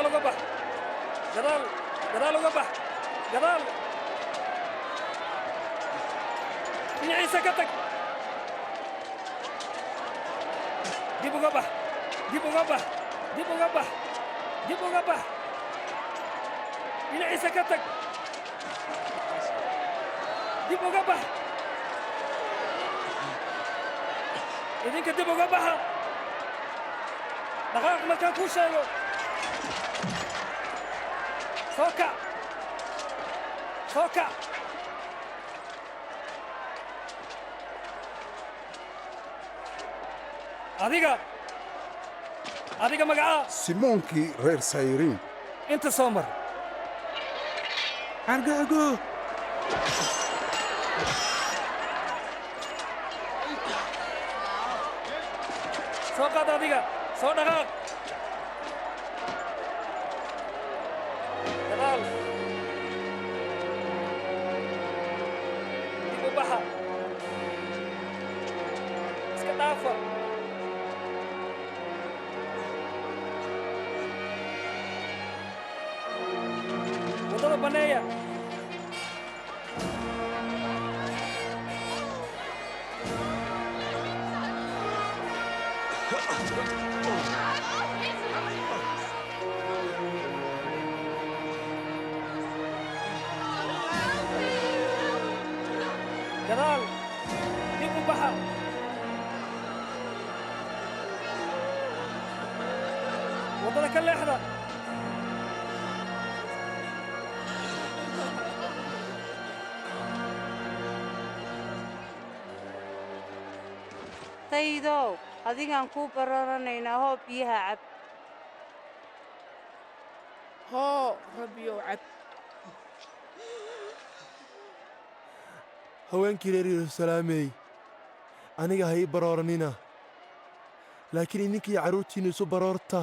gadaal uga bax gadaal gadaal uga bax gadaal dhinaciisa ka tag dib uga bax dib uga bax dib uga bax dib uga bax dhinaciisa ka tag dib uga bax idinka dib uga baxa dhaqaaq markaan kuu sheego soo kac soo kac adiga magacaa simoonkii reer sayriin inta soo mar argaago soo qaad adiga soo dhaqaaq gadaal dib u baxa iska dhaafa waddada banneeya gadaal dib u baxa waddada ka leexda saydow adigaan kuu bararanaynaa hoo biyaha cab hoo rabbiyow cab haweenkii reer yeruusalaamey aniga ha ii barooranina laakiin idinkiiyo carruurtiinna isu baroorta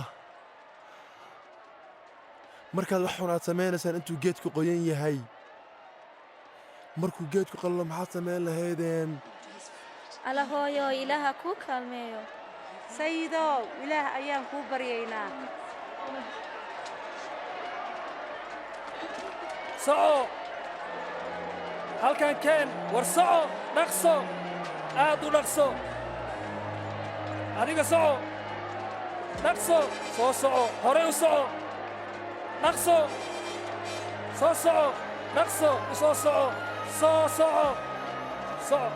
markaad wax xun aad samaynaysaan intuu geedku qoyan yahay markuu geedku qallo maxaad samayn lahaydeen alla hooyo ilaaha kuu kaalmeeyo sayidow ilaah ayaan kuu baryaynaa soco halkan keen war soco dhaqso aad u dhaqso adiga soco dhaqso soo soco horey u soco dhaqso soo soco dhaqso u soo soco soo soco soco